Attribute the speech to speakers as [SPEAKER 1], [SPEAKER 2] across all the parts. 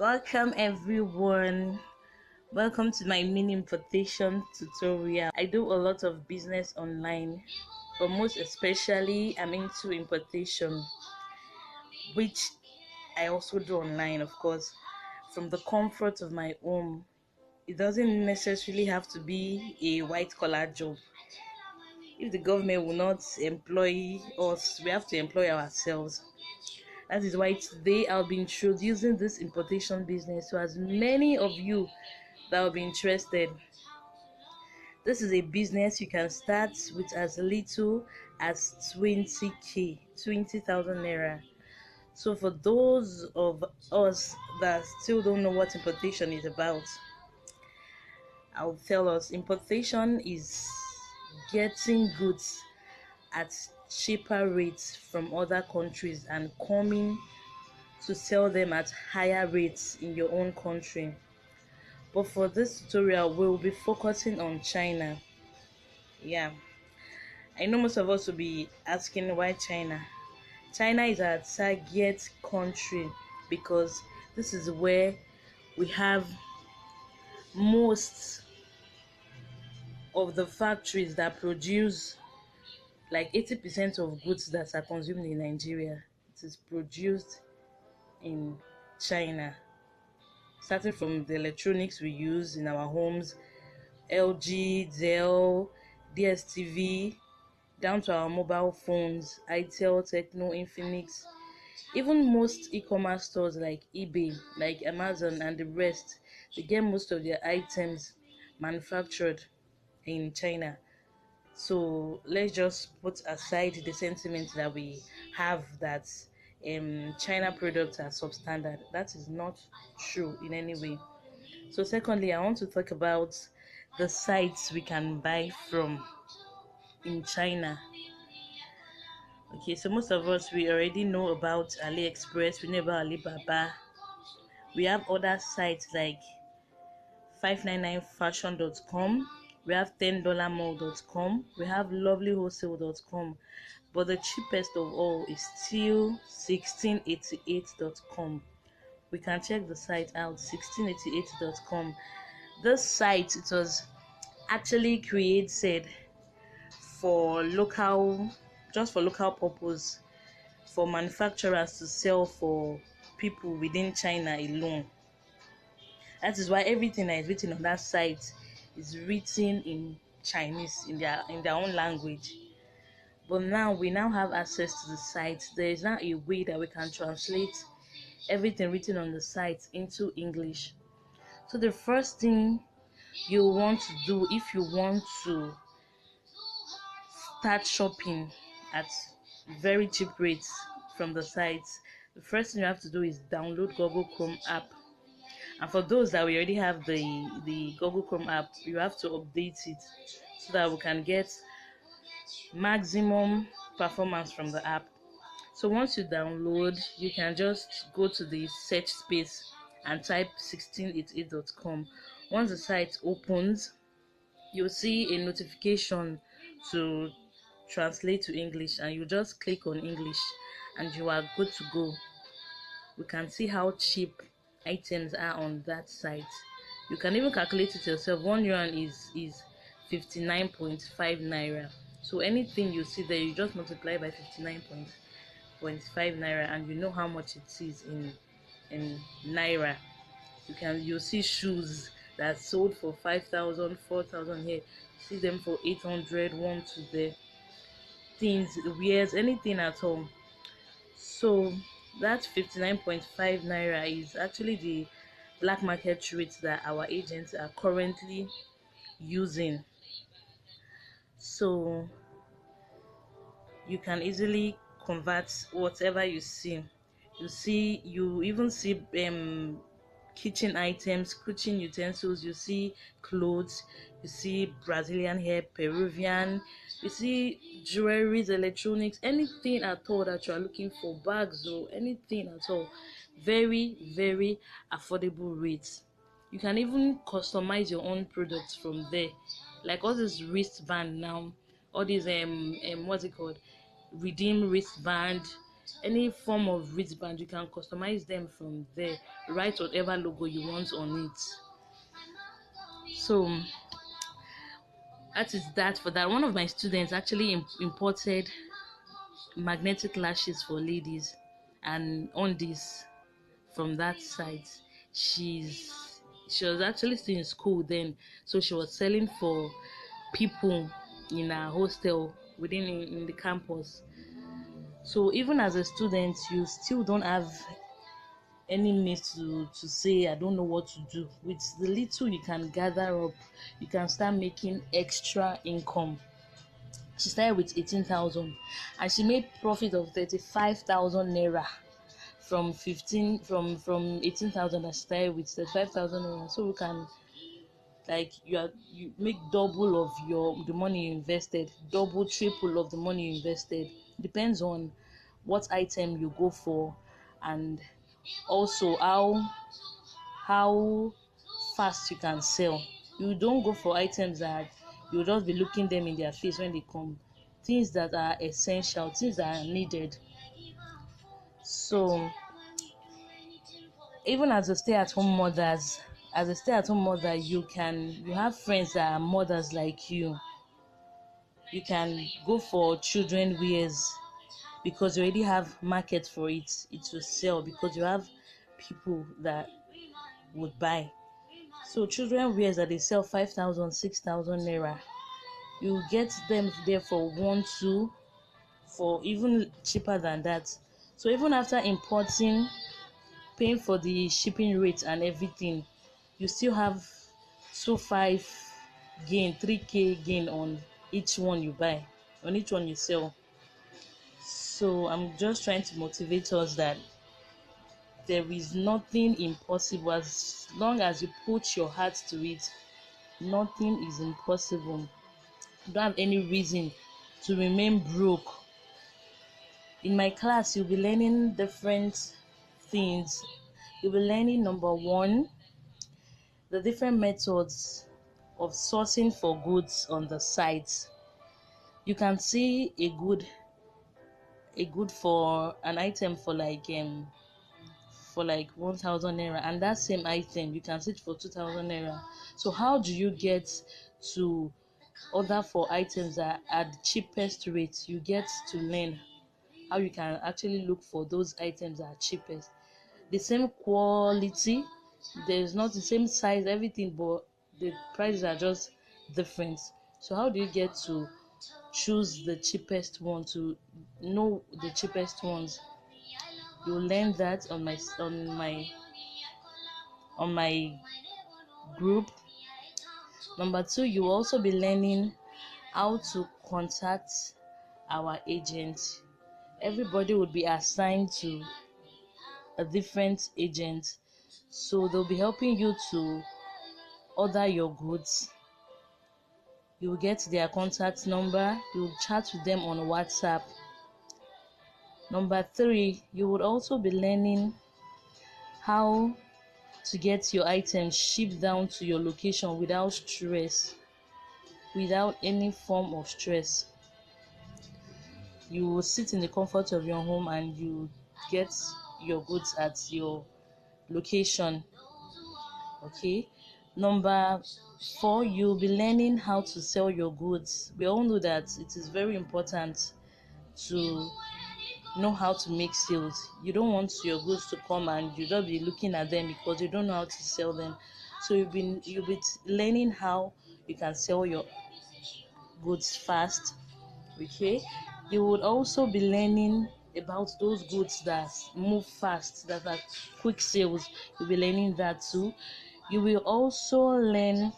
[SPEAKER 1] Welcome everyone. Welcome to my mini importation tutorial. I do a lot of business online, but most especially I'm into importation, which I also do online, of course, from the comfort of my home. It doesn't necessarily have to be a white collar job. If the government will not employ us, we have to employ ourselves. That is why today I'll be introducing this importation business to as many of you that will be interested. This is a business you can start with as little as 20k, 20,000 naira. So for those of us that still don't know what importation is about, I'll tell us importation is getting goods at cheaper rates from other countries and coming to sell them at higher rates in your own country. But for this tutorial, we'll be focusing on China. Yeah, I know most of us will be asking why China. China is our target country because this is where we have most of the factories that produce like 80% of goods that are consumed in Nigeria. It is produced in China. Starting from the electronics we use in our homes, LG, Dell, DSTV, down to our mobile phones, Itel, Techno, Infinix, even most e-commerce stores like eBay, like Amazon and the rest, they get most of their items manufactured in China. So let's just put aside the sentiment that we have that China products are substandard. That is not true in any way. So secondly, I want to talk about the sites we can buy from in China. Okay, so most of us, we already know about AliExpress, we know about Alibaba. We have other sites like 599fashion.com, we have $10mall.com, we have lovelywholesale.com, but the cheapest of all is still 1688.com. We can check the site out, 1688.com. This site, it was actually created for local, just for local purpose, for manufacturers to sell for people within China alone. That is why everything that is written on that site is written in Chinese, in their own language. But now we now have access to the site. There is now a way that we can translate everything written on the site into English. So the first thing you want to do if you want to start shopping at very cheap rates from the site, the first thing you have to do is download Google Chrome app. And for those that we already have the Google Chrome app, you have to update it so that we can get maximum performance from the app. So once you download, you can just go to the search space and type 1688.com. Once the site opens, you'll see a notification to translate to English, and you just click on English and you are good to go. We can see how cheap items are on that site. You can even calculate it yourself. 1 yuan is 59.5 naira. So anything you see there, you just multiply by 59.5 naira and you know how much it is in naira. You'll see shoes that sold for 5,000, 4,000 here. See them for 800, one to the things, wears, anything at all. So that 59.5 naira is actually the black market rate that our agents are currently using. So you can easily convert whatever you see. You even see kitchen items, kitchen utensils, you see clothes, you see Brazilian hair, Peruvian, you see jewelry, electronics, anything at all that you are looking for, bags or anything at all. Very, very affordable rates. You can even customize your own products from there, like all this wristband now, all these what's it called, redeem wristband. any form of wristband. You can customize them from there, write whatever logo you want on it. So that is that for that. One of my students actually imported magnetic lashes for ladies and on this from that site. She was actually still in school then, so she was selling for people in a hostel within in the campus. So even as a student, you still don't have any means to say I don't know what to do. With the little you can gather up, you can start making extra income. She started with 18,000 and she made profit of 35,000 naira from 18,000 that she started with 35,000 naira. So we can, like, you make double of the money you invested, double triple of the money you invested. Depends on what item you go for, and also how fast you can sell. You don't go for items that you'll just be looking them in their face when they come. Things that are essential, things that are needed. So even as a stay-at-home mother, you have friends that are mothers like you. You can go for children wears because you already have market for it. It will sell because you have people that would buy. So children wears that they sell 5,000, 6,000 naira, you get them there for 1, 2, for even cheaper than that. So even after importing, paying for the shipping rate and everything, you still have 2.5 gain, 3k gain on each one you buy, on each one you sell. So I'm just trying to motivate us that there is nothing impossible. As long as you put your heart to it, nothing is impossible. You don't have any reason to remain broke. In my class, you'll be learning different things. You'll be learning, number one, the different methods of sourcing for goods on the site. You can see a good for an item for like 1,000 naira, and that same item you can see it for 2,000 naira. So how do you get to order for items that are at the cheapest rate? You get to learn how you can actually look for those items that are cheapest. The same quality, there's not the same size, everything, but the prices are just different. So how do you get to choose the cheapest one, to know the cheapest ones? You learn that on my group. Number two, you will also be learning how to contact our agent. Everybody would be assigned to a different agent, so they'll be helping you to order your goods. You'll get their contact number, you'll chat with them on WhatsApp. Number three, you would also be learning how to get your items shipped down to your location without stress, without any form of stress. You will sit in the comfort of your home and you get your goods at your location. Okay. Number four, you'll be learning how to sell your goods. We all know that it is very important to know how to make sales. You don't want your goods to come and you don't be looking at them because you don't know how to sell them. So you'll be learning how you can sell your goods fast. Okay. You would also be learning about those goods that move fast, that are quick sales. You'll be learning that too. You will also learn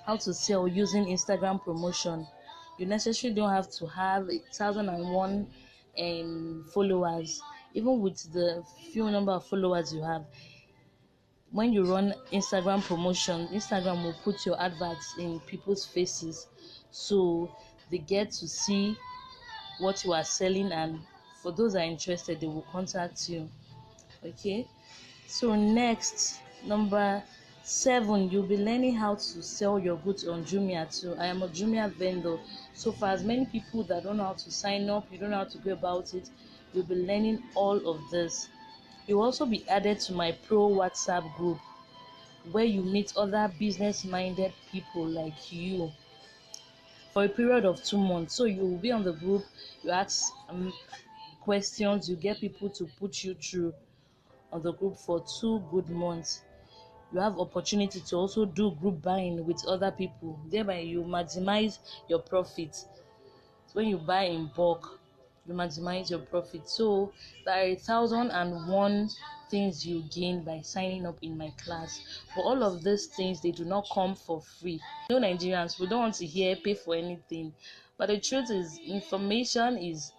[SPEAKER 1] how to sell using Instagram promotion. You necessarily don't have to have 1,001 followers. Even with the few number of followers you have, when you run Instagram promotion, Instagram will put your adverts in people's faces, so they get to see what you are selling, and for those that are interested, they will contact you. Okay. So next, number 7, you'll be learning how to sell your goods on Jumia too. I am a Jumia vendor. So for as many people that don't know how to sign up, you don't know how to go about it, You'll be learning all of this. You'll also be added to my pro WhatsApp group where you meet other business minded people like you for a period of 2 months. So you will be on the group, you ask questions, you get people to put you through on the group for 2 good months. You have opportunity to also do group buying with other people, thereby you maximize your profit. When you buy in bulk, you maximize your profit. So there are 1,001 things you gain by signing up in my class. But all of these things, they do not come for free. No, Nigerians, we don't want to hear pay for anything, but the truth is information is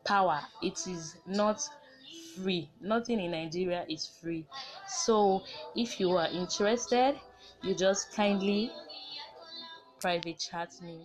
[SPEAKER 1] power. It is not free. Nothing in Nigeria is free. So if you are interested, you just kindly private chat me.